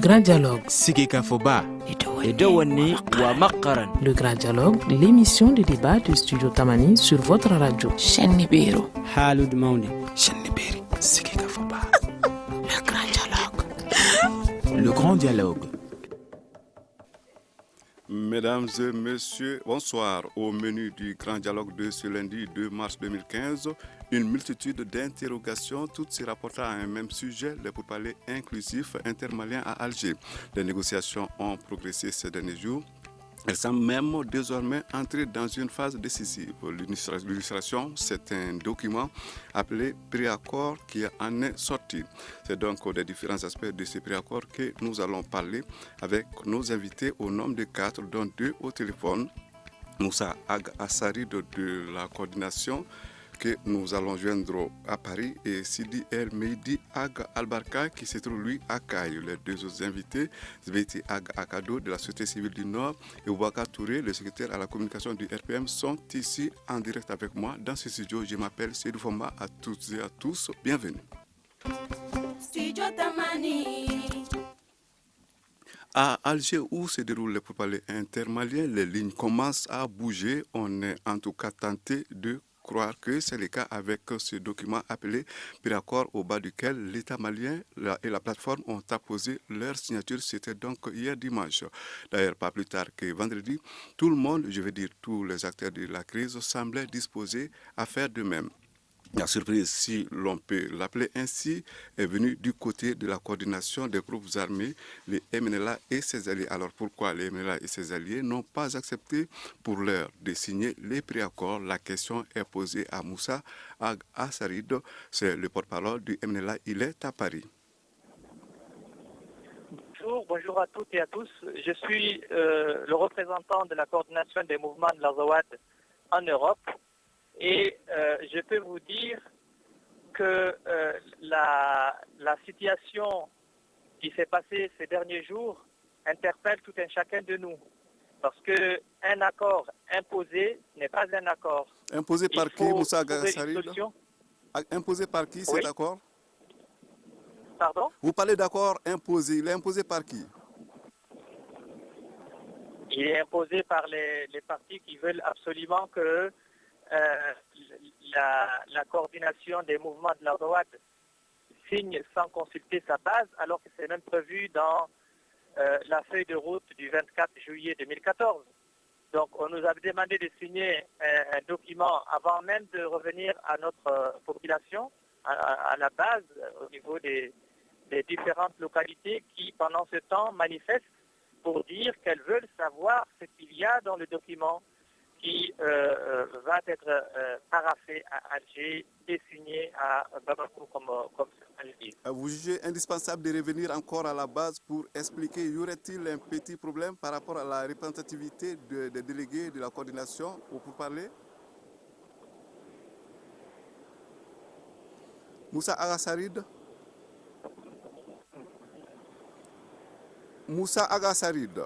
grand dialogue. Sigeka Foba. Edouani wa Makaran. Le grand dialogue, l'émission de débat de Studio Tamani sur votre radio. Chaîne Nibéro. Halud Mauni. Chaîne Nibéri. Sigeka Foba. Le grand dialogue. Le grand dialogue. Mesdames et messieurs, bonsoir. Au menu du grand dialogue de ce lundi 2 mars 2015, une multitude d'interrogations, toutes se rapportant à un même sujet, les pourparlers inclusifs intermaliens à Alger. Les négociations ont progressé ces derniers jours. Elles semblent même désormais entrer dans une phase décisive. L'illustration, c'est un document appelé préaccord qui en est sorti. C'est donc des différents aspects de ce préaccord que nous allons parler avec nos invités au nombre de 4, dont 2 au téléphone. Moussa Ag Assari de la coordination que nous allons joindre à Paris et Sidi El Meidi Ag Albarka qui se trouve lui à Caille. Les 2 autres invités, Zveti Ag Akado de la Société civile du Nord et Ouaka Touré, le secrétaire à la communication du RPM, sont ici en direct avec moi dans ce studio. Je m'appelle Seydou Fomba, à toutes et à tous, bienvenue. Studio Tamani. À Alger, où se déroulent les pourparlers intermaliens, les lignes commencent à bouger. On est en tout cas tenté de croire que c'est le cas avec ce document appelé préaccord au bas duquel l'État malien et la plateforme ont apposé leur signature. C'était donc hier dimanche. D'ailleurs, pas plus tard que vendredi, tout le monde, je veux dire tous les acteurs de la crise, semblaient disposés à faire de même. La surprise, si l'on peut l'appeler ainsi, est venue du côté de la coordination des groupes armés, les MNLA et ses alliés. Alors pourquoi les MNLA et ses alliés n'ont pas accepté pour l'heure de signer les préaccords? La question est posée à Moussa Ag Assarid, c'est le porte-parole du MNLA, il est à Paris. Bonjour à toutes et à tous. Je suis le représentant de la coordination des mouvements de l'Azawad en Europe. Et je peux vous dire que la situation qui s'est passée ces derniers jours interpelle tout un chacun de nous. Parce qu'un accord imposé n'est pas un accord. Imposé par qui, Moussa Gassari? Imposé par qui cet accord? Pardon? Vous parlez d'accord imposé. Il est imposé par qui? Il est imposé par les partis qui veulent absolument que la coordination des mouvements de la droite signe sans consulter sa base, alors que c'est même prévu dans la feuille de route du 24 juillet 2014. Donc on nous a demandé de signer un document avant même de revenir à notre population, à la base, au niveau des différentes localités qui, pendant ce temps, manifestent pour dire qu'elles veulent savoir ce qu'il y a dans le document qui va être paraphé à Alger et signé à Bamako, comme certains le disent. Vous jugez indispensable de revenir encore à la base pour expliquer, y aurait-il un petit problème par rapport à la représentativité des délégués de la coordination pour parler? Moussa Agassarid. Moussa Agassarid.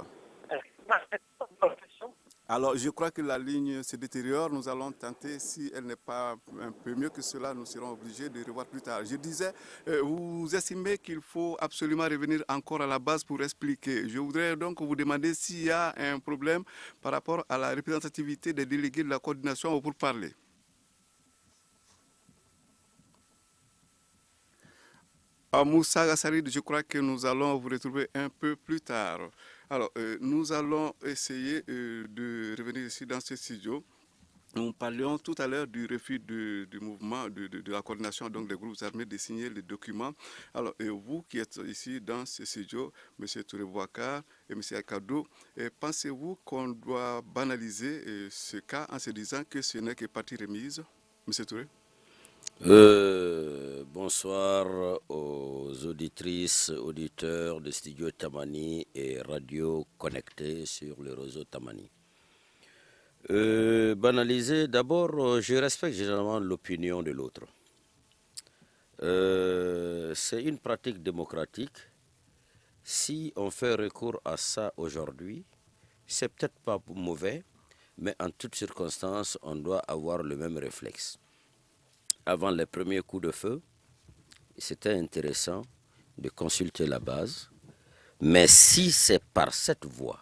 Alors, je crois que la ligne se détériore. Nous allons tenter, si elle n'est pas un peu mieux que cela, nous serons obligés de revoir plus tard. Je disais, vous estimez qu'il faut absolument revenir encore à la base pour expliquer. Je voudrais donc vous demander s'il y a un problème par rapport à la représentativité des délégués de la coordination pour parler. À Moussa Gassarid, je crois que nous allons vous retrouver un peu plus tard. Alors, nous allons essayer de revenir ici dans ce studio. Nous parlions tout à l'heure du refus du mouvement, de la coordination donc des groupes armés de signer les documents. Alors, vous qui êtes ici dans ce studio, M. Touré Bouakar et M. Akado, pensez-vous qu'on doit banaliser ce cas en se disant que ce n'est que partie remise? M. Touré? Bonsoir aux auditrices, auditeurs de Studio Tamani et Radio Connecté sur le réseau Tamani. Banaliser, d'abord, je respecte généralement l'opinion de l'autre. C'est une pratique démocratique. Si on fait recours à ça aujourd'hui, c'est peut-être pas mauvais, mais en toutes circonstances, on doit avoir le même réflexe. Avant les premiers coups de feu, c'était intéressant de consulter la base, Mais si c'est par cette voie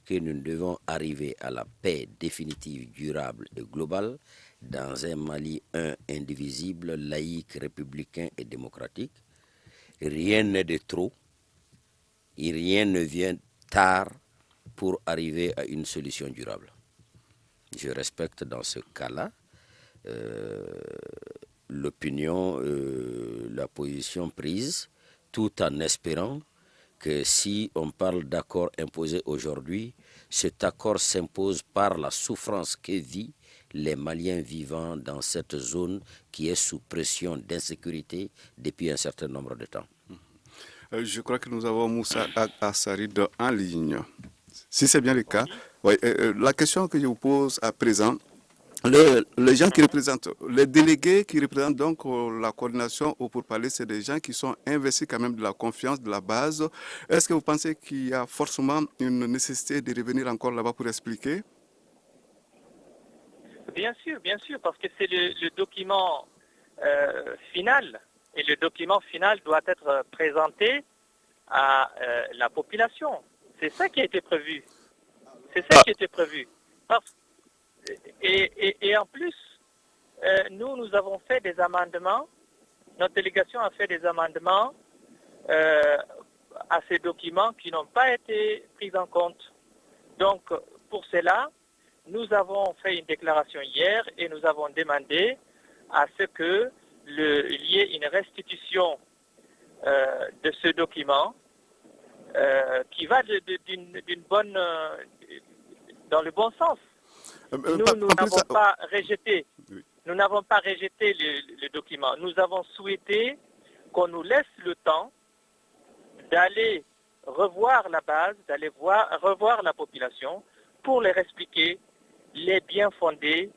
que nous devons arriver à la paix définitive, durable et globale dans un Mali indivisible, laïque, républicain et démocratique, rien n'est de trop et rien ne vient tard pour arriver à une solution durable. Je respecte dans ce cas-là l'opinion, la position prise, tout en espérant que si on parle d'accord imposé aujourd'hui, cet accord s'impose par la souffrance que vivent les Maliens vivant dans cette zone qui est sous pression d'insécurité depuis un certain nombre de temps. Je crois que nous avons Moussa Assarid en ligne. Si c'est bien le cas, oui, la question que je vous pose à présent, les gens qui représentent, les délégués qui représentent donc la coordination au pourparlers, c'est des gens qui sont investis quand même de la confiance, de la base. Est-ce que vous pensez qu'il y a forcément une nécessité de revenir encore là-bas pour expliquer? Bien sûr, parce que c'est le document final. Et le document final doit être présenté à la population. C'est ça qui a été prévu. Et en plus, nous avons fait des amendements. Notre délégation a fait des amendements à ces documents qui n'ont pas été pris en compte. Donc, pour cela, nous avons fait une déclaration hier et nous avons demandé à ce que il y ait une restitution de ce document qui va d'une bonne, dans le bon sens. Nous n'avons pas rejeté. Oui. Nous n'avons pas rejeté le document. Nous avons souhaité qu'on nous laisse le temps d'aller revoir la base, d'aller revoir la population pour leur expliquer les biens fondés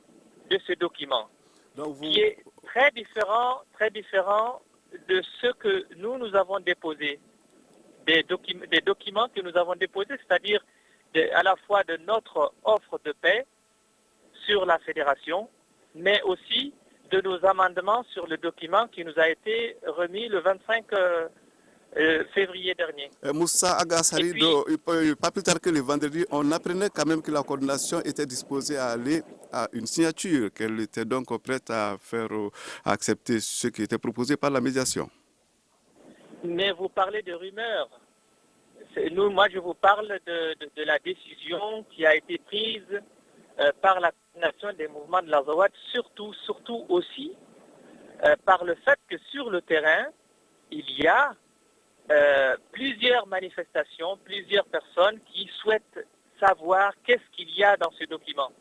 de ce document, qui est très différent de ce que nous avons déposé, des documents que nous avons déposés, c'est-à-dire à la fois de notre offre de paix sur la fédération, mais aussi de nos amendements sur le document qui nous a été remis le 25 février dernier. Moussa Agassari, pas plus tard que le vendredi, on apprenait quand même que la coordination était disposée à aller à une signature, qu'elle était donc prête à faire accepter ce qui était proposé par la médiation. Mais vous parlez de rumeurs. Moi, je vous parle de la décision qui a été prise par la coordination des mouvements de l'Azawad, surtout aussi par le fait que sur le terrain, il y a plusieurs manifestations, plusieurs personnes qui souhaitent savoir qu'est-ce qu'il y a dans ce document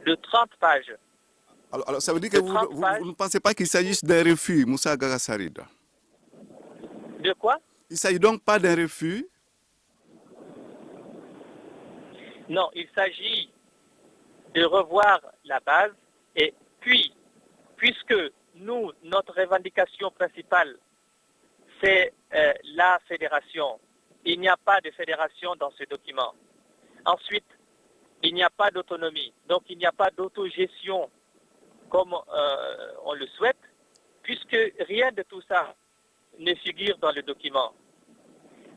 de 30 pages. Alors ça veut dire que vous ne pensez pas qu'il s'agisse d'un refus, Moussa Agassari? De quoi? Il ne s'agit donc pas d'un refus? Non, il s'agit de revoir la base et puis, puisque notre revendication principale, c'est la fédération. Il n'y a pas de fédération dans ce document. Ensuite, il n'y a pas d'autonomie. Donc, il n'y a pas d'autogestion comme on le souhaite, puisque rien de tout ça ne figure dans le document.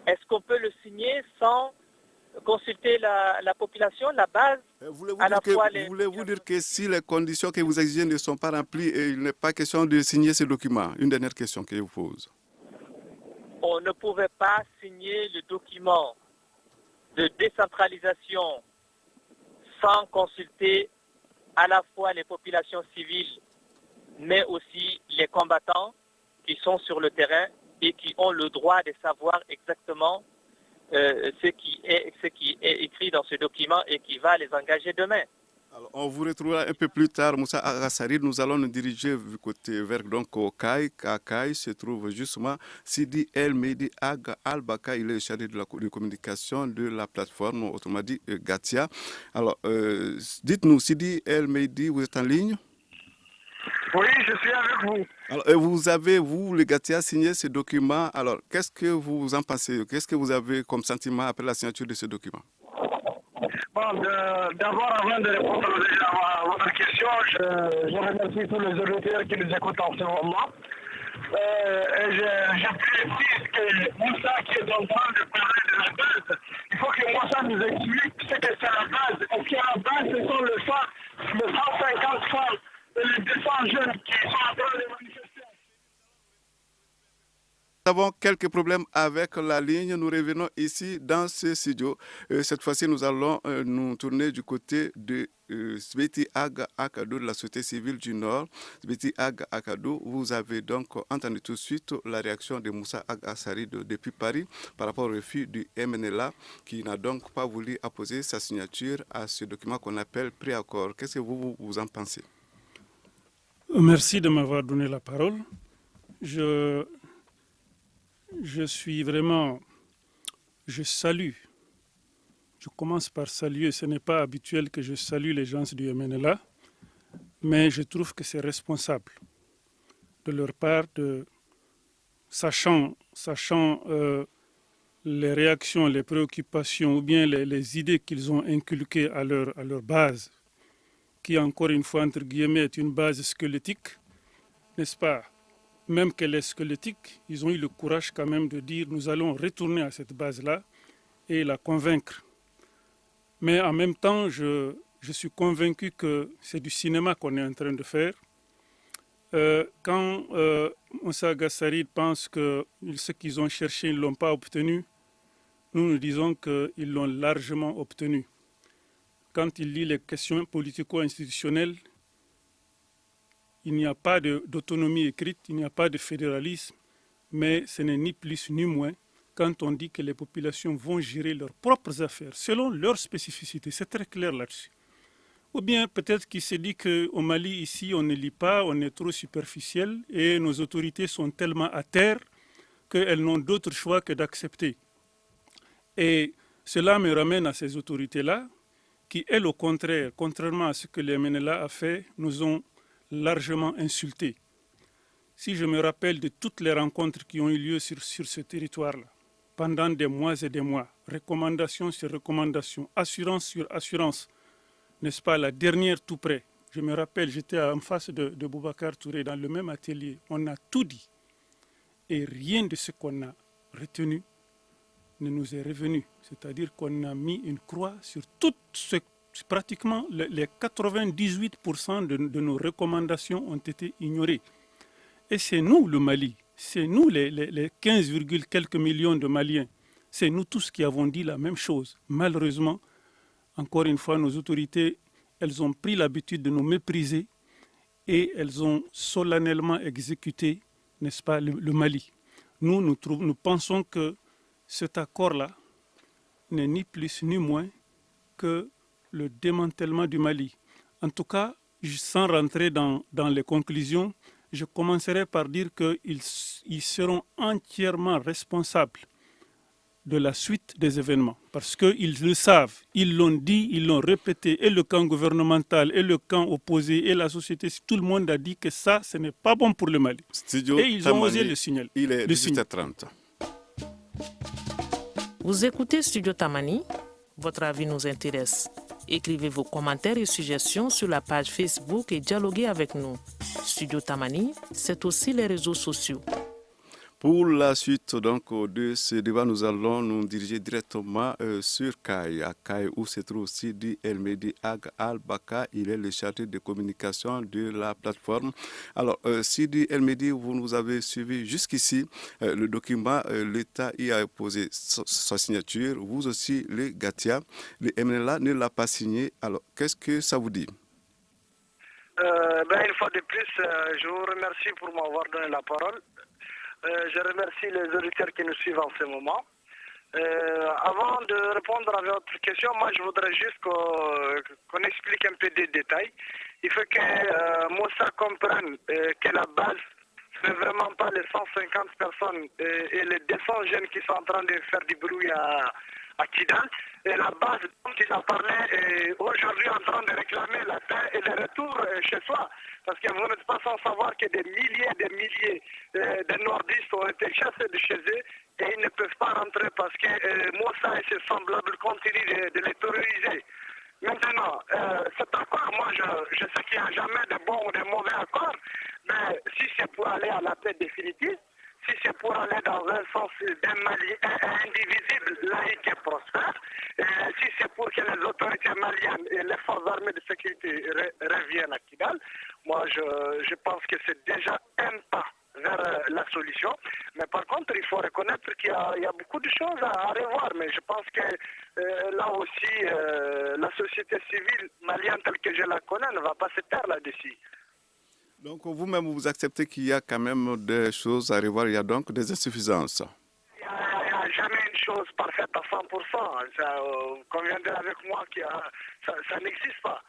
Est-ce qu'on peut le signer sans consulter la population, la base? Voulez-vous dire que si les conditions que vous exigez ne sont pas remplies, il n'est pas question de signer ce document? Une dernière question que je vous pose. On ne pouvait pas signer le document de décentralisation sans consulter à la fois les populations civiles, mais aussi les combattants qui sont sur le terrain et qui ont le droit de savoir exactement ce qui est écrit dans ce document et qui va les engager demain. Alors, on vous retrouvera un peu plus tard, Moussa Agassari. Nous allons nous diriger vers donc, au CAI. À CAI se trouve justement Sidi El Mehdi Aga Al-Baka. Il est chargé de la communication de la plateforme, autrement dit Gatia. Alors, dites-nous, Sidi El Mehdi, vous êtes en ligne? Oui, je suis avec vous. Alors, vous avez, vous, le Gatia, signé ce document. Alors, qu'est-ce que vous en pensez? Qu'est-ce que vous avez comme sentiment après la signature de ce document? Bon, d'abord, avant de répondre à votre question, je remercie tous les auditeurs qui nous écoutent en ce moment. Je précise que Moussa qui est en train de parler de la base, il faut que Moussa nous explique ce que c'est la base. Est-ce que la base, ce sont les 150 femmes et les 200 jeunes qui sont en train de manifester? Nous avons quelques problèmes avec la ligne. Nous revenons ici dans ce studio. Cette fois-ci, nous allons nous tourner du côté de Sveti Aga Akado de la société civile du Nord. Sveti Aga Akado, vous avez donc entendu tout de suite la réaction de Moussa Aga Assari depuis Paris par rapport au refus du MNLA qui n'a donc pas voulu apposer sa signature à ce document qu'on appelle préaccord. Qu'est-ce que vous en pensez? Merci de m'avoir donné la parole. Je salue, je commence par saluer, ce n'est pas habituel que je salue les gens du MNLA, mais je trouve que c'est responsable de leur part, sachant les réactions, les préoccupations ou bien les idées qu'ils ont inculquées à leur base, qui encore une fois, entre guillemets, est une base squelettique, n'est-ce pas? Même qu'elle est squelettique, ils ont eu le courage quand même de dire nous allons retourner à cette base-là et la convaincre. Mais en même temps, je suis convaincu que c'est du cinéma qu'on est en train de faire. Quand Moussa Aga Assari pense que ce qu'ils ont cherché, ils ne l'ont pas obtenu, nous disons qu'ils l'ont largement obtenu. Quand il lit les questions politico-institutionnelles, il n'y a pas d'autonomie écrite, il n'y a pas de fédéralisme, mais ce n'est ni plus ni moins quand on dit que les populations vont gérer leurs propres affaires selon leurs spécificités. C'est très clair là-dessus. Ou bien peut-être qu'il s'est dit qu'au Mali, ici, on ne lit pas, on est trop superficiel et nos autorités sont tellement à terre qu'elles n'ont d'autre choix que d'accepter. Et cela me ramène à ces autorités-là qui, elles, au contraire, contrairement à ce que les MNLA a fait, nous ont largement insultés. Si je me rappelle de toutes les rencontres qui ont eu lieu sur ce territoire-là, pendant des mois et des mois, recommandations sur recommandations, assurance sur assurance, n'est-ce pas, la dernière tout près. Je me rappelle, j'étais en face de Boubacar Touré dans le même atelier. On a tout dit. Et rien de ce qu'on a retenu ne nous est revenu. C'est-à-dire qu'on a mis une croix sur pratiquement les 98% de nos recommandations ont été ignorées. Et c'est nous, le Mali, c'est nous les 15, quelques millions de Maliens, c'est nous tous qui avons dit la même chose. Malheureusement, encore une fois, nos autorités, elles ont pris l'habitude de nous mépriser et elles ont solennellement exécuté, n'est-ce pas, le Mali. Nous pensons que cet accord-là n'est ni plus ni moins que le démantèlement du Mali. En tout cas, sans rentrer dans les conclusions, je commencerai par dire qu'ils seront entièrement responsables de la suite des événements. Parce qu'ils le savent, ils l'ont dit, ils l'ont répété, et le camp gouvernemental, et le camp opposé, et la société, tout le monde a dit que ça, ce n'est pas bon pour le Mali. Studio et ils ont osé le signaler. Il est 18h30. Vous écoutez Studio Tamani, votre avis nous intéresse. Écrivez vos commentaires et suggestions sur la page Facebook et dialoguez avec nous. Studio Tamani, c'est aussi les réseaux sociaux. Pour la suite donc, de ce débat, nous allons nous diriger directement sur Kay, à Kay où se trouve Sidi El-Mehdi Ag Al-Baka. Il est le chargé de communication de la plateforme. Alors, Sidi El-Mehdi, vous nous avez suivi jusqu'ici. Le document, l'État y a posé sa signature. Vous aussi, le Gatia. Le MNLA ne l'a pas signé. Alors, qu'est-ce que ça vous dit? Une fois de plus, je vous remercie pour m'avoir donné la parole. Je remercie les auditeurs qui nous suivent en ce moment. Avant de répondre à votre question, moi je voudrais juste qu'on explique un peu des détails. Il faut que Moussa comprenne que la base, ce n'est vraiment pas les 150 personnes et les 200 jeunes qui sont en train de faire du bruit à Kidal. Et la base dont il a parlé est aujourd'hui en train de réclamer la paix et le retour chez soi. Parce que vous n'êtes pas sans savoir que des milliers de nordistes ont été chassés de chez eux et ils ne peuvent pas rentrer parce que Moussa et ses semblables continuent de les terroriser. Maintenant, cet accord, moi, je sais qu'il n'y a jamais de bons ou de mauvais accords, mais si c'est pour aller à la paix définitive, si c'est pour aller dans un sens d'un Mali indivisible, laïque et prospère, et si c'est pour que les autorités maliennes et les forces armées de sécurité reviennent à Kidal, moi, je pense que c'est déjà un pas vers la solution. Mais par contre, il faut reconnaître qu'il y a beaucoup de choses à revoir. Mais je pense que là aussi, la société civile malienne telle que je la connais ne va pas se taire là-dessus. Donc vous-même, vous acceptez qu'il y a quand même des choses à revoir, il y a donc des insuffisances. Il n'y a jamais une chose parfaite à 100%. Ça, conviendrez avec moi que ça n'existe pas.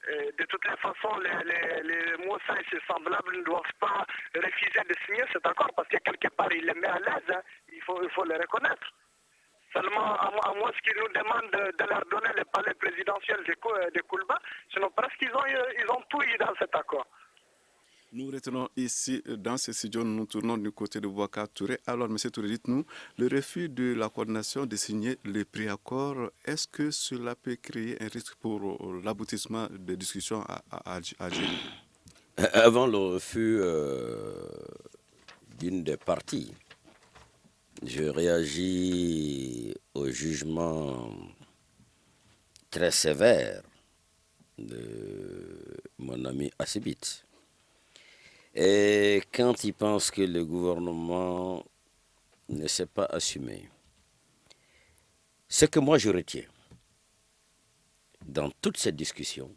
De toutes les façons, les Moussa et ses semblables ne doivent pas refuser de signer cet accord parce que quelque part, il les met à l'aise. Hein. Il faut le reconnaître. Seulement, à moins qu'ils nous demandent de leur donner le palais présidentiel de Koulba, sinon presque ils ont tout eu dans cet accord. Nous retenons ici, dans ce studio, nous tournons du côté de Boubacar Touré. Alors, M. Touré, dites-nous, le refus de la coordination de signer les préaccords, est-ce que cela peut créer un risque pour l'aboutissement des discussions à Alger? Avant le refus d'une des parties, je réagis au jugement très sévère de mon ami Assibit. Et quand il pense que le gouvernement ne s'est pas assumé, ce que moi je retiens dans toute cette discussion,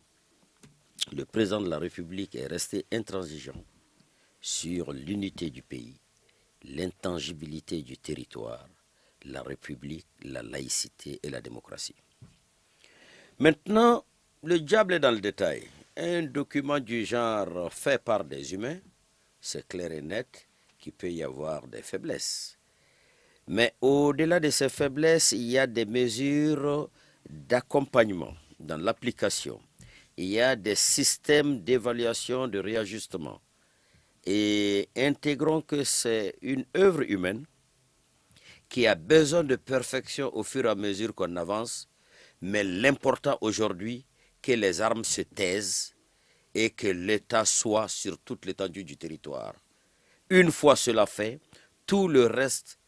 le président de la République est resté intransigeant sur l'unité du pays, l'intangibilité du territoire, la République, la laïcité et la démocratie. Maintenant, le diable est dans le détail. Un document du genre fait par des humains, c'est clair et net qu'il peut y avoir des faiblesses. Mais au-delà de ces faiblesses, il y a des mesures d'accompagnement dans l'application. Il y a des systèmes d'évaluation, de réajustement. Et intégrons que c'est une œuvre humaine qui a besoin de perfection au fur et à mesure qu'on avance. Mais l'important aujourd'hui, que les armes se taisent et que l'État soit sur toute l'étendue du territoire. Une fois cela fait, tout le reste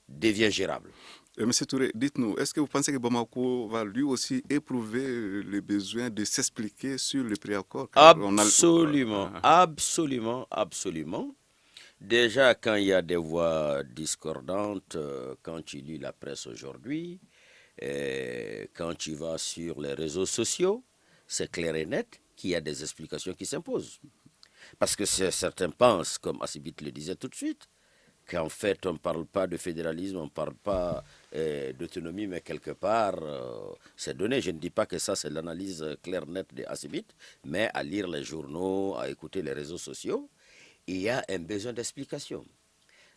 devient gérable. Monsieur Touré, dites-nous, est-ce que vous pensez que Bamako va lui aussi éprouver le besoin de s'expliquer sur le préaccord? Absolument, absolument. Déjà, quand il y a des voix discordantes, quand tu lis la presse aujourd'hui, quand tu vas sur les réseaux sociaux, c'est clair et net qu'il y a des explications qui s'imposent. Parce que certains pensent, comme Assibit le disait tout de suite, qu'en fait, on ne parle pas de fédéralisme, on ne parle pas d'autonomie, mais quelque part, c'est donné. Je ne dis pas que ça, c'est l'analyse claire, nette de Assibit, mais à lire les journaux, à écouter les réseaux sociaux, il y a un besoin d'explication.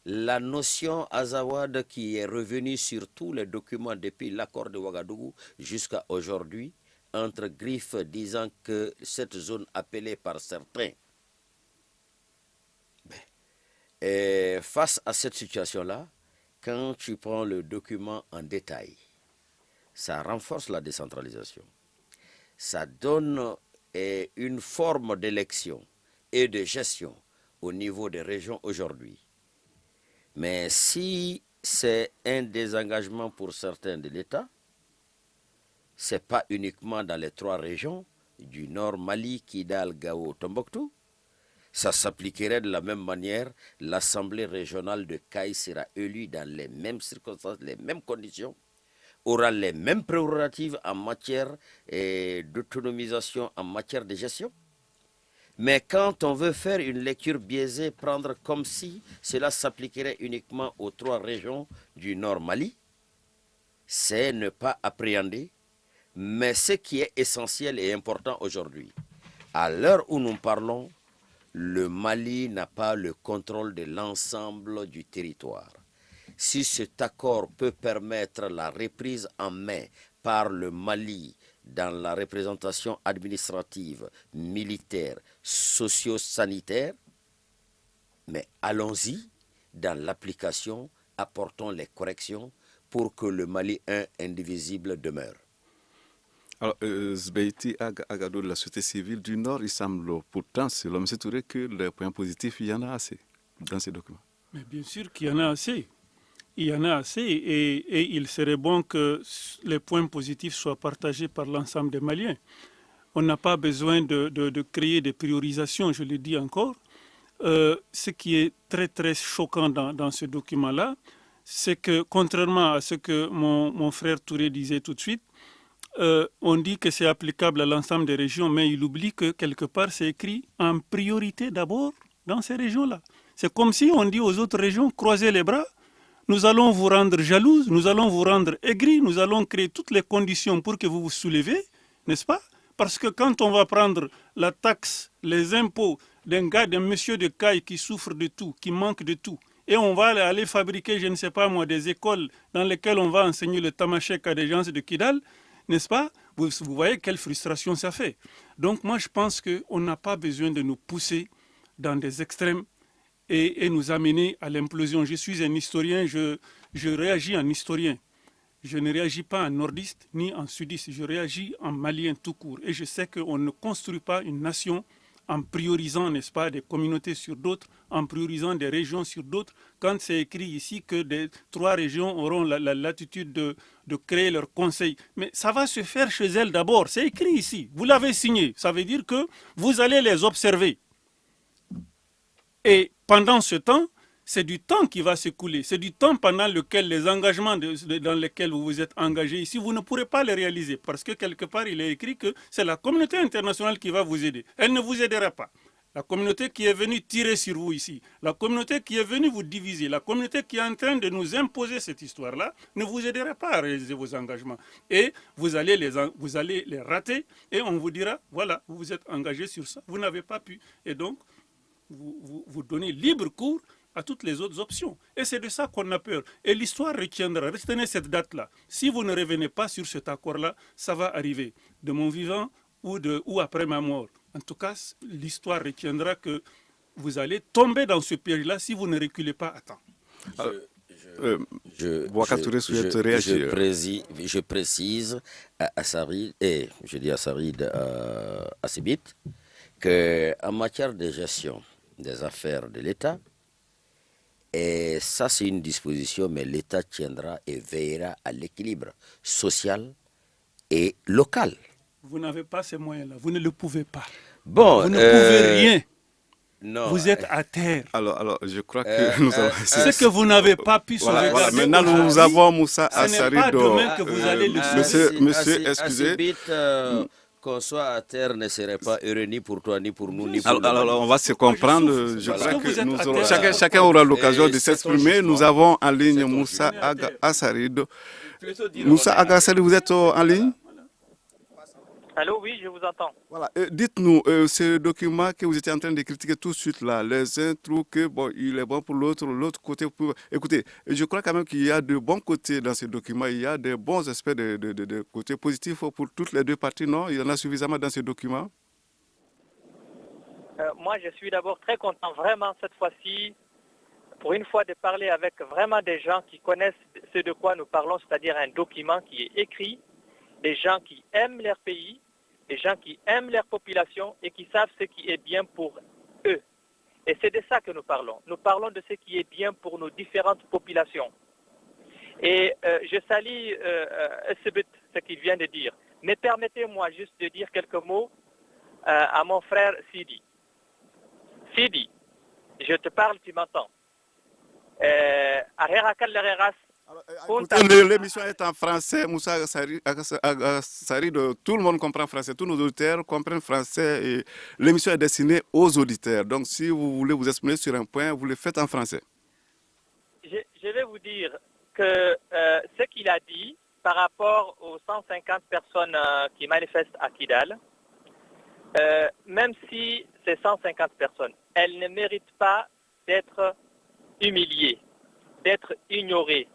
La notion Azawad qui est revenue sur tous les documents depuis l'accord de Ouagadougou jusqu'à aujourd'hui, entre griffes disant que cette zone appelée par certains, face à cette situation-là, quand tu prends le document en détail, ça renforce la décentralisation. Ça donne une forme d'élection et de gestion au niveau des régions aujourd'hui. Mais si c'est un désengagement pour certains de l'État, ce n'est pas uniquement dans les 3 régions du Nord, Mali, Kidal, Gao, Tombouctou. Ça s'appliquerait de la même manière. L'Assemblée régionale de Caille sera élue dans les mêmes circonstances, les mêmes conditions, aura les mêmes prérogatives en matière d'autonomisation, en matière de gestion. Mais quand on veut faire une lecture biaisée, prendre comme si cela s'appliquerait uniquement aux 3 régions du Nord Mali, c'est ne pas appréhender. Mais ce qui est essentiel et important aujourd'hui, à l'heure où nous parlons, le Mali n'a pas le contrôle de l'ensemble du territoire. Si cet accord peut permettre la reprise en main par le Mali dans la représentation administrative, militaire, socio-sanitaire, mais allons-y dans l'application, apportons les corrections pour que le Mali indivisible demeure. Alors, Zbeiti Agado de la société civile du Nord, il semble pourtant, selon M. Touré, que les points positifs, il y en a assez dans ces documents. Mais bien sûr qu'il y en a assez. Il y en a assez et il serait bon que les points positifs soient partagés par l'ensemble des Maliens. On n'a pas besoin de créer des priorisations, je le dis encore. Ce qui est très très choquant dans ce document-là, c'est que contrairement à ce que mon frère Touré disait tout de suite, on dit que c'est applicable à l'ensemble des régions, mais il oublie que quelque part c'est écrit en priorité d'abord dans ces régions-là. C'est comme si on dit aux autres régions, croisez les bras, nous allons vous rendre jalouses, nous allons vous rendre aigris, nous allons créer toutes les conditions pour que vous vous soulevez, n'est-ce pas? Parce que quand on va prendre la taxe, les impôts d'un gars, d'un monsieur de caille qui souffre de tout, qui manque de tout, et on va aller fabriquer, je ne sais pas moi, des écoles dans lesquelles on va enseigner le tamashek à des gens de Kidal, n'est-ce pas? Vous voyez quelle frustration ça fait. Donc moi je pense qu'on n'a pas besoin de nous pousser dans des extrêmes et nous amener à l'implosion. Je suis un historien, je réagis en historien. Je ne réagis pas en nordiste ni en sudiste, je réagis en malien tout court. Et je sais qu'on ne construit pas une nation en priorisant, n'est-ce pas, des communautés sur d'autres, en priorisant des régions sur d'autres, quand c'est écrit ici que 3 régions auront la latitude de créer leur conseil. Mais ça va se faire chez elles d'abord, c'est écrit ici, vous l'avez signé, ça veut dire que vous allez les observer. Et pendant ce temps, c'est du temps qui va s'écouler. C'est du temps pendant lequel les engagements dans lesquels vous vous êtes engagés ici, vous ne pourrez pas les réaliser. Parce que quelque part, il est écrit que c'est la communauté internationale qui va vous aider. Elle ne vous aidera pas. La communauté qui est venue tirer sur vous ici, la communauté qui est venue vous diviser, la communauté qui est en train de nous imposer cette histoire-là, ne vous aidera pas à réaliser vos engagements. Et vous allez les rater et on vous dira, voilà, vous vous êtes engagé sur ça, vous n'avez pas pu. Et donc, vous donnez libre cours à toutes les autres options. Et c'est de ça qu'on a peur. Et l'histoire retiendra. Retenez cette date-là. Si vous ne revenez pas sur cet accord-là, ça va arriver de mon vivant ou après ma mort. En tout cas, l'histoire retiendra que vous allez tomber dans ce piège-là si vous ne reculez pas à temps. Je précise à Sarid, et je dis à Sarid à Sibit, qu'en matière de gestion des affaires de l'État, et ça c'est une disposition, mais l'État tiendra et veillera à l'équilibre social et local. Vous n'avez pas ces moyens-là, vous ne le pouvez pas. Bon, vous ne pouvez rien. Non. Vous êtes à terre. Alors, je crois que nous allons... Ce que vous n'avez pas pu sauvegarder. Voilà. Maintenant, nous avons Moussa Assari. Ce n'est pas demain que vous allez le Monsieur, excusez. Qu'on soit à terre ne serait pas heureux ni pour toi, ni pour nous, ni pour nous. Alors, on va se comprendre. Je crois que nous aurons, chacun aura l'occasion de s'exprimer. Nous avons en ligne Moussa Assari. Moussa Assari, vous êtes en ligne? Allô, oui, je vous entends. Voilà. Dites-nous, ce document que vous étiez en train de critiquer tout de suite là, les uns trouvent que bon, il est bon pour l'autre côté. Écoutez, je crois quand même qu'il y a de bons côtés dans ce document, il y a de bons aspects de côtés positifs pour toutes les deux parties, non? Il y en a suffisamment dans ce document? Moi, je suis d'abord très content, vraiment, cette fois-ci, pour une fois, de parler avec vraiment des gens qui connaissent ce de quoi nous parlons, c'est-à-dire un document qui est écrit, des gens qui aiment leur pays, des gens qui aiment leur population et qui savent ce qui est bien pour eux. Et c'est de ça que nous parlons. Nous parlons de ce qui est bien pour nos différentes populations. Et je salue ce qu'il vient de dire. Mais permettez-moi juste de dire quelques mots à mon frère Sidi. Sidi, je te parle, tu m'entends. L'émission est en français, Moussa Assari, tout le monde comprend français, tous nos auditeurs comprennent français et l'émission est destinée aux auditeurs. Donc si vous voulez vous exprimer sur un point, vous le faites en français. Je vais vous dire que ce qu'il a dit par rapport aux 150 personnes qui manifestent à Kidal, même si ces 150 personnes, elles ne méritent pas d'être humiliées, d'être ignorées.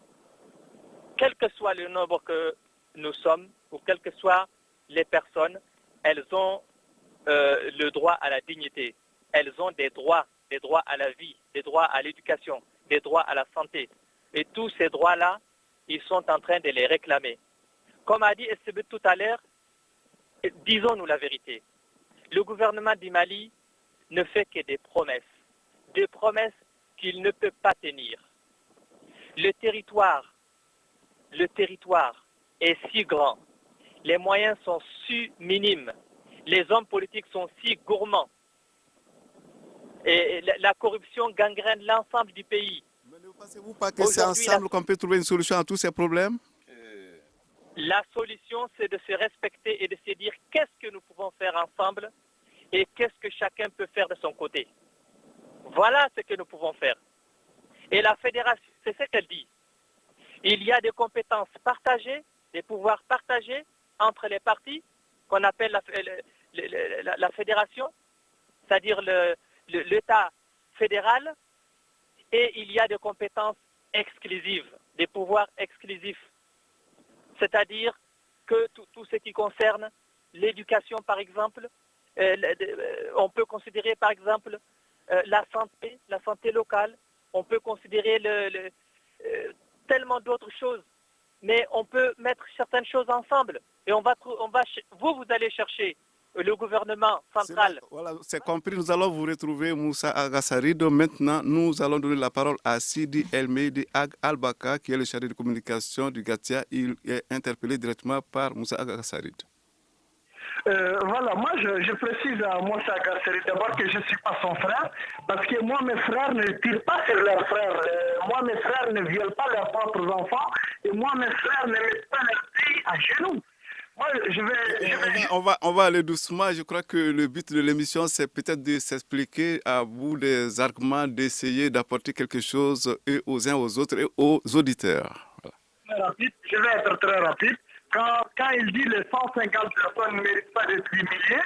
Quel que soit le nombre que nous sommes, ou quelles que soient les personnes, elles ont le droit à la dignité. Elles ont des droits à la vie, des droits à l'éducation, des droits à la santé. Et tous ces droits-là, ils sont en train de les réclamer. Comme a dit Estebe tout à l'heure, disons-nous la vérité. Le gouvernement du Mali ne fait que des promesses qu'il ne peut pas tenir. Le territoire est si grand, les moyens sont si minimes, les hommes politiques sont si gourmands, et la corruption gangrène l'ensemble du pays. Mais ne pensez-vous pas que c'est ensemble qu'on peut trouver une solution à tous ces problèmes? La solution, c'est de se respecter et de se dire qu'est-ce que nous pouvons faire ensemble et qu'est-ce que chacun peut faire de son côté. Voilà ce que nous pouvons faire. Et la fédération, c'est ce qu'elle dit. Il y a des compétences partagées, des pouvoirs partagés entre les partis qu'on appelle la fédération, c'est-à-dire l'État fédéral, et il y a des compétences exclusives, des pouvoirs exclusifs. C'est-à-dire que tout ce qui concerne l'éducation, par exemple, on peut considérer, par exemple, la santé locale, on peut considérer tellement d'autres choses, mais on peut mettre certaines choses ensemble. Et vous allez chercher le gouvernement central. Voilà, c'est compris. Nous allons vous retrouver, Moussa Agassarid. Maintenant, nous allons donner la parole à Sidi El-Mehdi Ag Al-Baka, qui est le chargé de communication du GATIA. Il est interpellé directement par Moussa Agassarid. Voilà, moi je précise à Moussa Agassarid d'abord que je ne suis pas son frère, parce que moi mes frères ne tirent pas sur leurs frères. Moi mes frères ne violent pas leurs propres enfants, et moi mes frères ne mettent pas leurs filles à genoux. Moi, On va aller doucement. Je crois que le but de l'émission, c'est peut-être de s'expliquer à bout des arguments, d'essayer d'apporter quelque chose et aux uns aux autres et aux auditeurs. Voilà. Je vais être très rapide. Quand il dit les 150 personnes ne méritent pas d'être humiliées,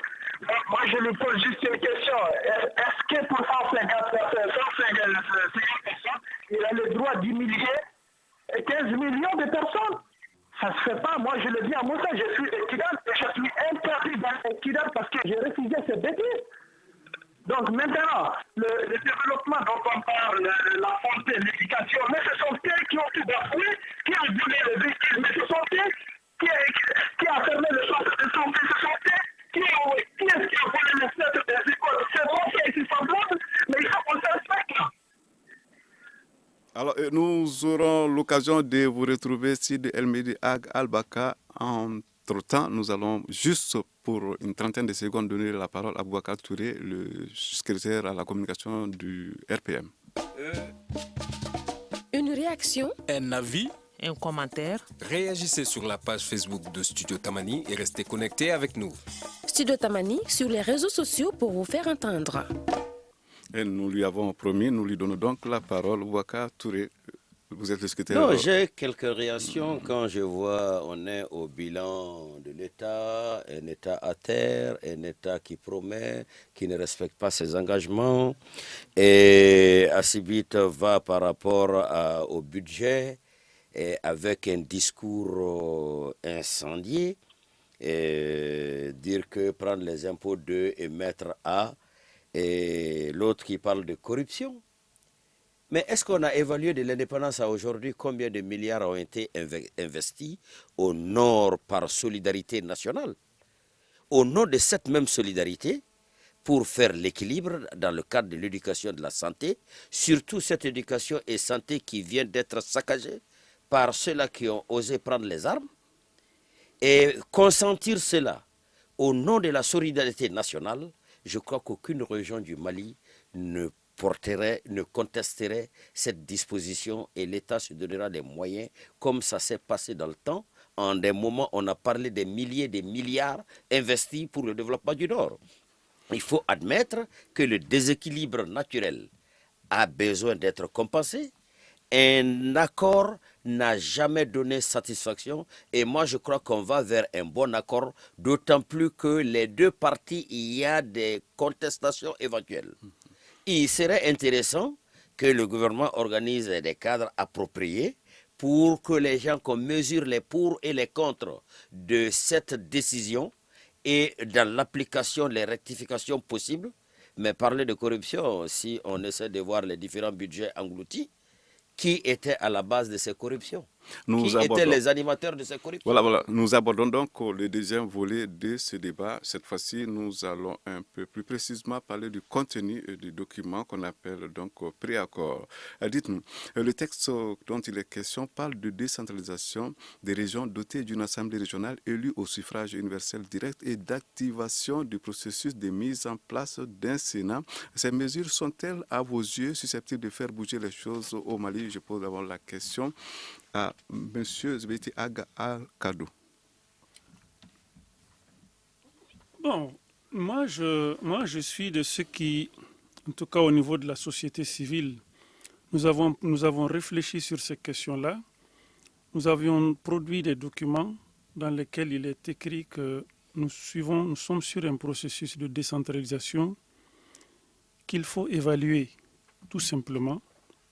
moi je lui pose juste une question. Est-ce que pour 150 personnes, il a le droit d'humilier 15 millions de personnes? Ça ne se fait pas. Moi, je le dis à Moussa, je suis étudiant et je suis interdit d'être étudiant parce que j'ai refusé cette bêtise. Donc maintenant, le développement dont on parle, la santé, l'éducation, mais ce sont eux qui ont tout bafoué, qui ont donné le véhicule, mais ce sont eux qui a fermé le centre de santé, ce sont eux qui est-ce qui a volé les fenêtres des écoles. C'est bon, c'est ici semblable, mais il faut qu'on se respecte là. Alors, nous aurons l'occasion de vous retrouver Sidi El-Mehdi Ag Al-Baka. Entre-temps, nous allons juste pour une trentaine de secondes donner la parole à Boubacar Touré, le secrétaire à la communication du RPM. Une réaction, Un avis, Un commentaire. réagissez sur la page Facebook de Studio Tamani et restez connectés avec nous. Studio Tamani sur les réseaux sociaux pour vous faire entendre. Et nous lui avons promis, nous lui donnons donc la parole. Boubacar Touré, vous êtes le secrétaire. Non, j'ai quelques réactions quand je vois on est au bilan de l'État, un État à terre, un État qui promet, qui ne respecte pas ses engagements. Et Assibit va par rapport au budget et avec un discours incendié, et dire que prendre les impôts de et mettre à, et l'autre qui parle de corruption. Mais est-ce qu'on a évalué de l'indépendance à aujourd'hui combien de milliards ont été investis au nord par solidarité nationale? Au nom de cette même solidarité, pour faire l'équilibre dans le cadre de l'éducation et de la santé, surtout cette éducation et santé qui vient d'être saccagée par ceux-là qui ont osé prendre les armes, et consentir cela au nom de la solidarité nationale, je crois qu'aucune région du Mali ne contesterait cette disposition et l'État se donnera les moyens, comme ça s'est passé dans le temps. En des moments, on a parlé des milliers, des milliards investis pour le développement du Nord. Il faut admettre que le déséquilibre naturel a besoin d'être compensé. Un accord n'a jamais donné satisfaction et moi je crois qu'on va vers un bon accord, d'autant plus que les deux parties, il y a des contestations éventuelles. Il serait intéressant que le gouvernement organise des cadres appropriés pour que les gens qu'on mesure les pour et les contre de cette décision et dans l'application, les rectifications possibles. Mais parler de corruption, si on essaie de voir les différents budgets engloutis, qui était à la base de ces corruptions? Qui étaient les animateurs de ces corruptions? Voilà. Nous abordons donc le deuxième volet de ce débat. Cette fois-ci, nous allons un peu plus précisément parler du contenu du document qu'on appelle donc préaccord. Dites-nous, le texte dont il est question parle de décentralisation des régions dotées d'une assemblée régionale élue au suffrage universel direct et d'activation du processus de mise en place d'un Sénat. Ces mesures sont-elles, à vos yeux, susceptibles de faire bouger les choses au Mali? Je pose d'abord la question à M. Zbeti Aga Al-Kadou. Bon, moi je suis de ceux qui, en tout cas au niveau de la société civile, nous avons réfléchi sur ces questions-là. Nous avions produit des documents dans lesquels il est écrit que nous sommes sur un processus de décentralisation qu'il faut évaluer tout simplement,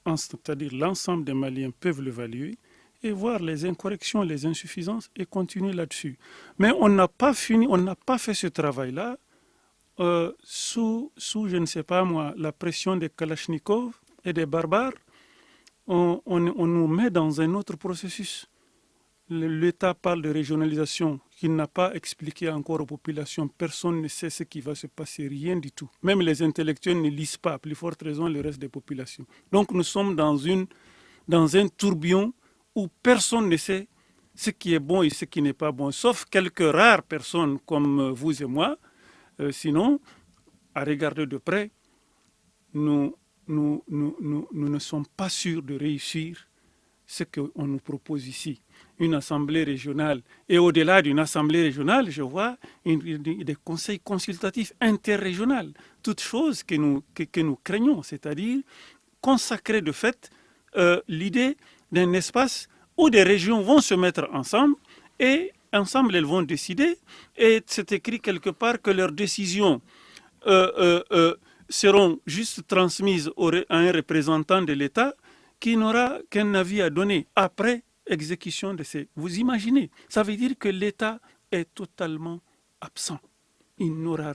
c'est-à-dire l'ensemble des Maliens peuvent l'évaluer et voir les incorrections, les insuffisances et continuer là-dessus. Mais on n'a pas fait ce travail-là sous, je ne sais pas moi, la pression des Kalachnikov et des barbares. On nous met dans un autre processus. L'État parle de régionalisation qu'il n'a pas expliqué encore aux populations. Personne ne sait ce qui va se passer, rien du tout. Même les intellectuels ne lisent pas, à plus forte raison le reste des populations. Donc nous sommes dans un tourbillon où personne ne sait ce qui est bon et ce qui n'est pas bon, sauf quelques rares personnes comme vous et moi. Sinon, à regarder de près, nous ne sommes pas sûrs de réussir ce qu'on nous propose ici. Une assemblée régionale. Et au-delà d'une assemblée régionale, je vois des conseils consultatifs interrégionaux. Toutes choses que nous craignons, c'est-à-dire consacrer de fait l'idée d'un espace où des régions vont se mettre ensemble et ensemble elles vont décider. Et c'est écrit quelque part que leurs décisions seront juste transmises à un représentant de l'État qui n'aura qu'un avis à donner après exécution de ces... Vous imaginez, ça veut dire que l'État est totalement absent. Il n'aura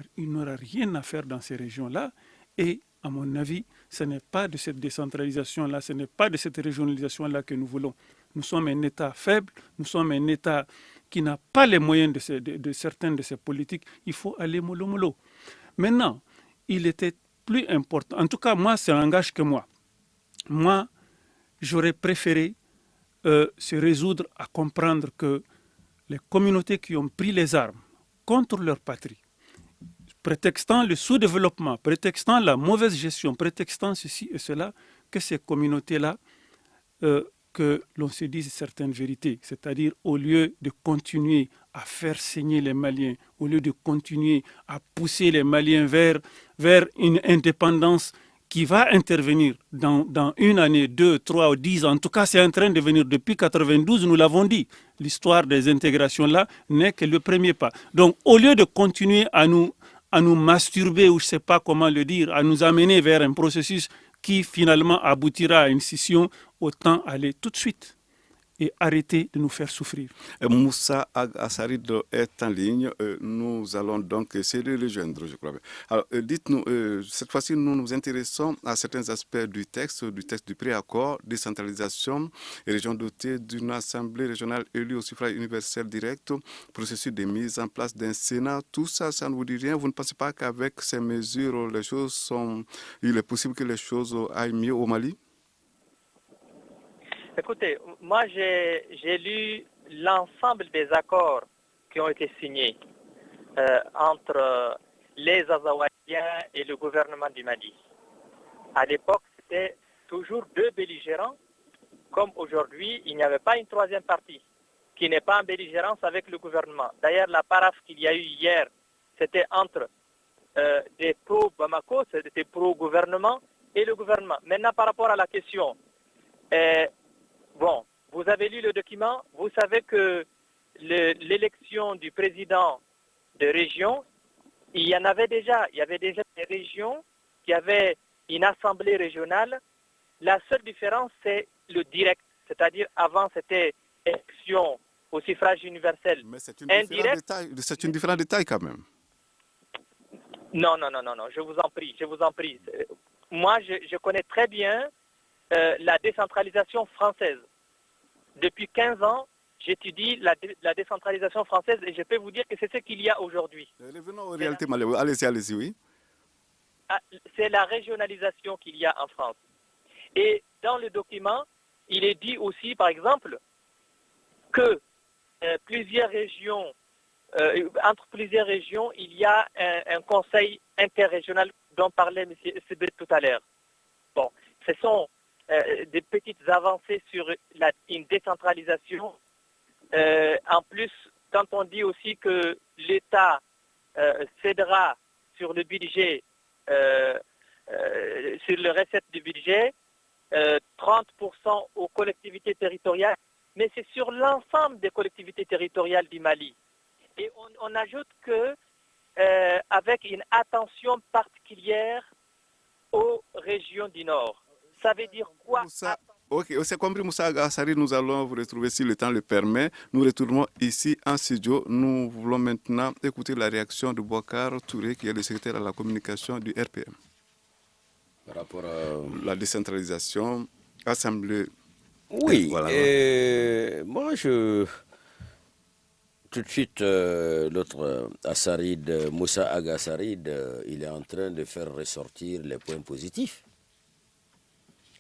rien à faire dans ces régions-là. Et à mon avis, ce n'est pas de cette décentralisation-là, ce n'est pas de cette régionalisation-là que nous voulons. Nous sommes un État faible, nous sommes un État qui n'a pas les moyens de certaines de ces politiques. Il faut aller mollo mollo. Maintenant, il était plus important, en tout cas moi, c'est un langage que moi. Moi, j'aurais préféré se résoudre à comprendre que les communautés qui ont pris les armes contre leur patrie, prétextant le sous-développement, prétextant la mauvaise gestion, prétextant ceci et cela, que ces communautés-là, que l'on se dise certaines vérités. C'est-à-dire, au lieu de continuer à faire saigner les Maliens, au lieu de continuer à pousser les Maliens vers une indépendance qui va intervenir dans une année, 2, 3 ou 10 ans. En tout cas, c'est en train de venir depuis 1992, nous l'avons dit. L'histoire des intégrations-là n'est que le premier pas. Donc, au lieu de continuer à nous masturber, ou je ne sais pas comment le dire, à nous amener vers un processus qui finalement aboutira à une scission, autant aller tout de suite et arrêter de nous faire souffrir. Moussa Assarid est en ligne. Nous allons donc essayer de le joindre, je crois. Alors, dites-nous, cette fois-ci, nous nous intéressons à certains aspects du texte du préaccord, décentralisation, région dotée d'une assemblée régionale élue au suffrage universel direct, processus de mise en place d'un Sénat. Tout ça, ça ne vous dit rien. Vous ne pensez pas qu'avec ces mesures, il est possible que les choses aillent mieux au Mali? Écoutez, moi j'ai lu l'ensemble des accords qui ont été signés entre les Azawadiens et le gouvernement du Mali. À l'époque, c'était toujours deux belligérants, comme aujourd'hui, il n'y avait pas une troisième partie qui n'est pas en belligérance avec le gouvernement. D'ailleurs, la paraphe qu'il y a eu hier, c'était entre des pro-Bamako, c'était pro-gouvernement et le gouvernement. Maintenant, par rapport à la question... Bon, vous avez lu le document, vous savez que l'élection du président de région, il y avait déjà des régions qui avaient une assemblée régionale. La seule différence, c'est le direct, c'est-à-dire avant c'était élection au suffrage universel. Mais c'est une différence de taille quand même. Non, je vous en prie. Moi, je connais très bien la décentralisation française. Depuis 15 ans, j'étudie la décentralisation française et je peux vous dire que c'est ce qu'il y a aujourd'hui. Revenons aux réalités malaises. Allez-y, oui. C'est la régionalisation qu'il y a en France. Et dans le document, il est dit aussi, par exemple, que plusieurs régions, entre plusieurs régions, il y a un conseil interrégional dont parlait M. Sibir tout à l'heure. Bon, ce sont des petites avancées sur une décentralisation. En plus, quand on dit aussi que l'État cédera sur le budget, sur le recette du budget, 30% aux collectivités territoriales, mais c'est sur l'ensemble des collectivités territoriales du Mali. Et on ajoute que avec une attention particulière aux régions du Nord. Ça veut dire quoi? Ok, c'est compris, Moussa Gassari, nous allons vous retrouver si le temps le permet. Nous retournons ici en studio. Nous voulons maintenant écouter la réaction de Bouakar Touré, qui est le secrétaire à la communication du RPM. Par rapport à la décentralisation, assemblée. Oui, voilà. Moi, tout de suite, l'autre Assarid, Moussa Agassarid, il est en train de faire ressortir les points positifs.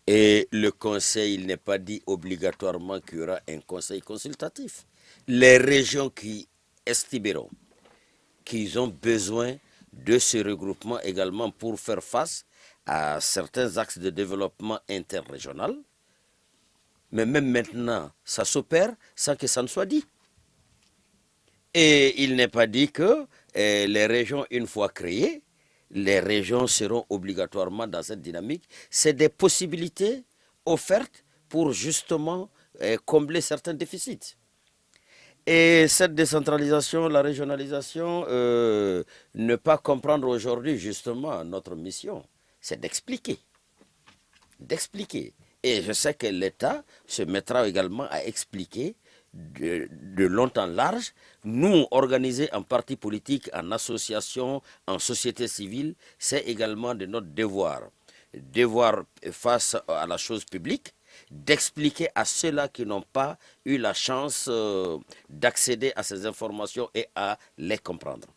Et le conseil, il n'est pas dit obligatoirement qu'il y aura un conseil consultatif. Les régions qui estimeront qu'ils ont besoin de ce regroupement également pour faire face à certains axes de développement interrégional, mais même maintenant, ça s'opère sans que ça ne soit dit. Et il n'est pas dit que les régions, une fois créées, les régions seront obligatoirement dans cette dynamique. C'est des possibilités offertes pour justement combler certains déficits. Et cette décentralisation, la régionalisation, ne pas comprendre aujourd'hui justement notre mission, c'est d'expliquer. D'expliquer. Et je sais que l'État se mettra également à expliquer de long en large. Nous, organisés en partis politiques, en associations, en société civile, c'est également de notre devoir. Devoir face à la chose publique, d'expliquer à ceux-là qui n'ont pas eu la chance d'accéder à ces informations et à les comprendre.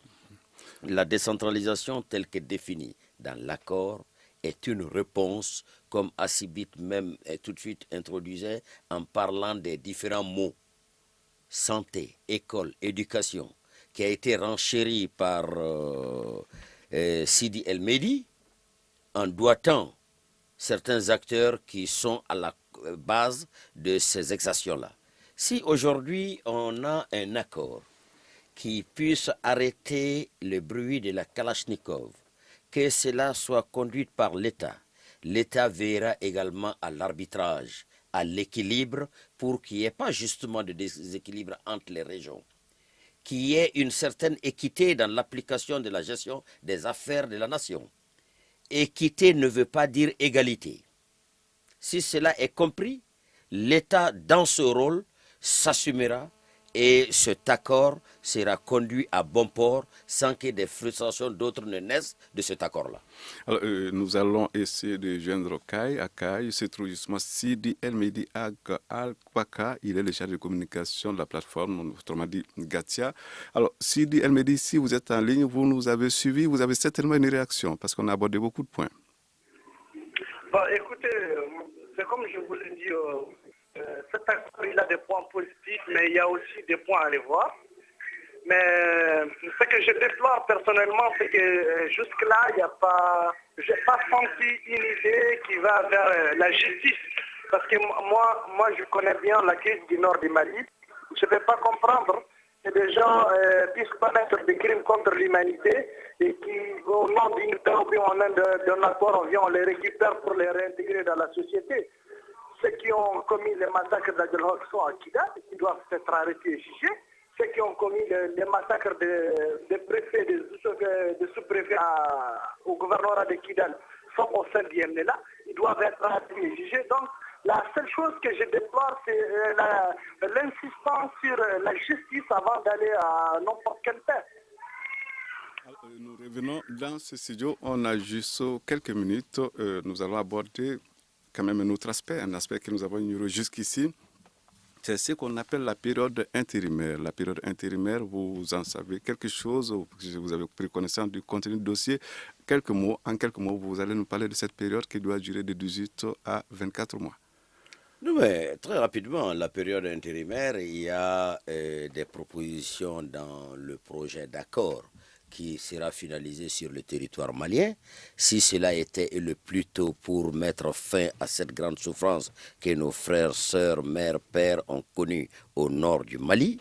La décentralisation telle que définie dans l'accord est une réponse, comme Assibit même tout de suite introduisait en parlant des différents mots. Santé, école, éducation, qui a été renchérie par Sidi El Mehdi, en doigtant certains acteurs qui sont à la base de ces exactions-là. Si aujourd'hui on a un accord qui puisse arrêter le bruit de la Kalachnikov, que cela soit conduit par l'État, l'État veillera également à l'arbitrage, à l'équilibre, pour qu'il n'y ait pas justement de déséquilibre entre les régions, qu'il y ait une certaine équité dans l'application de la gestion des affaires de la nation. Équité ne veut pas dire égalité. Si cela est compris, l'État, dans ce rôle, s'assumera et cet accord sera conduit à bon port sans que des frustrations d'autres ne naissent de cet accord-là. Alors, nous allons essayer de joindre Kai. À Kai se trouve justement Sidi El Mehdi Al-Kwaka. Il est le chargé de communication de la plateforme, autrement dit Gatia. Alors, Sidi El Mehdi, si vous êtes en ligne, vous nous avez suivi, vous avez certainement une réaction parce qu'on a abordé beaucoup de points. Bon, écoutez, c'est comme je vous l'ai dit, cet accord, il a des points positifs, mais il y a aussi des points à aller voir. Mais ce que je déplore personnellement, c'est que jusque-là, je n'ai pas senti une idée qui va vers la justice. Parce que moi, je connais bien la crise du nord du Mali. Je ne peux pas comprendre que des gens puissent commettre des crimes contre l'humanité et qui, au nom d'une paix ou d'un accord, on les récupère pour les réintégrer dans la société. Ceux qui ont commis les massacres d'Adjelhok sont à Kidal, qui doivent être arrêtés et jugés. Ceux qui ont commis les massacres des préfets, des sous-préfets au gouvernorat de Kidal sont au sein du MNLA, ils doivent être arrêtés et jugés. Donc, la seule chose que je déplore, c'est l'insistance sur la justice avant d'aller à n'importe quel pays. Nous revenons dans ce studio. On a juste quelques minutes. Nous allons aborder quand même un autre aspect, un aspect que nous avons ignoré jusqu'ici. c'est ce qu'on appelle la période intérimaire. La période intérimaire, vous en savez quelque chose, vous avez pris connaissance du contenu du dossier. En quelques mots, vous allez nous parler de cette période qui doit durer de 18 à 24 mois. Non, mais très rapidement, la période intérimaire, il y a des propositions dans le projet d'accord qui sera finalisé sur le territoire malien. Si cela était le plus tôt pour mettre fin à cette grande souffrance que nos frères, sœurs, mères, pères ont connue au nord du Mali,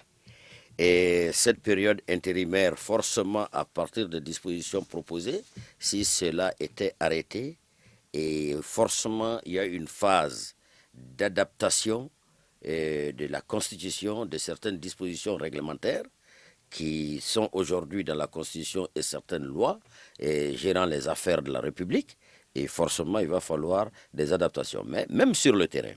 et cette période intérimaire, forcément à partir des dispositions proposées, si cela était arrêté, et forcément il y a une phase d'adaptation de la Constitution, de certaines dispositions réglementaires qui sont aujourd'hui dans la Constitution et certaines lois gérant les affaires de la République, et forcément il va falloir des adaptations. Mais même sur le terrain,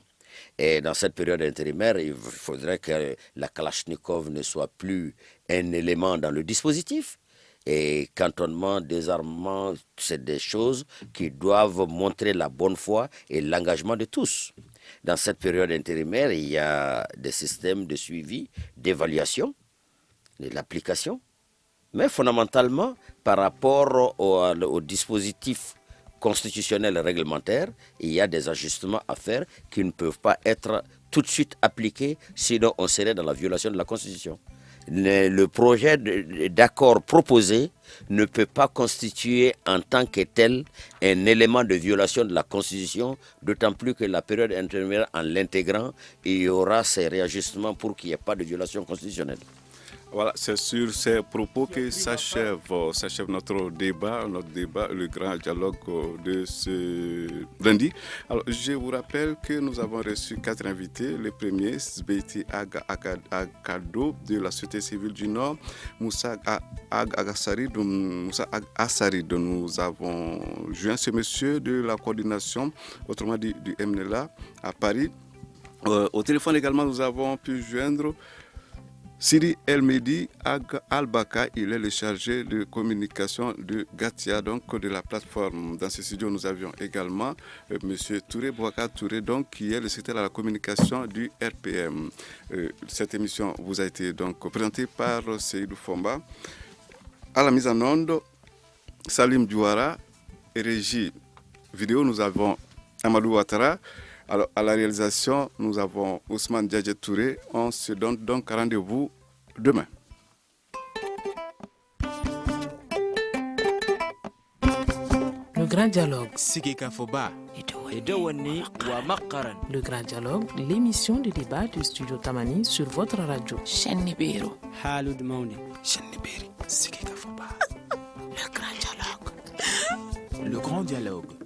et dans cette période intérimaire, il faudrait que la Kalachnikov ne soit plus un élément dans le dispositif. Et cantonnement, désarmement, c'est des choses qui doivent montrer la bonne foi et l'engagement de tous. Dans cette période intérimaire, il y a des systèmes de suivi, d'évaluation, de l'application, mais fondamentalement, par rapport au dispositif constitutionnel et réglementaire, il y a des ajustements à faire qui ne peuvent pas être tout de suite appliqués, sinon on serait dans la violation de la Constitution. Le projet d'accord proposé ne peut pas constituer en tant que tel un élément de violation de la Constitution, d'autant plus que la période intérimaire, en l'intégrant, il y aura ces réajustements pour qu'il n'y ait pas de violation constitutionnelle. Voilà, c'est sur ces propos que s'achève notre débat, le grand dialogue de ce lundi. Alors, je vous rappelle que nous avons reçu 4 invités. Le premier, Sbeiti Agado de la Société civile du Nord, Moussa Assari, dont nous avons joint ce monsieur de la coordination, autrement dit du MNLA à Paris. Au téléphone également, nous avons pu joindre Siri Elmedi Al-Baka, il est le chargé de communication de Gatia, donc de la plateforme. Dans ce studio, nous avions également M. Touré Bouaka Touré, donc, qui est le secrétaire à la communication du RPM. Cette émission vous a été donc présentée par Seydou Fomba. À la mise en onde, Salim Douara, et régie vidéo, nous avons Amadou Ouattara. Alors, à la réalisation, nous avons Ousmane Djadjet Touré. On se donne donc rendez-vous demain. Le grand dialogue. Le grand dialogue, l'émission de débat du studio Tamani sur votre radio. Le grand dialogue.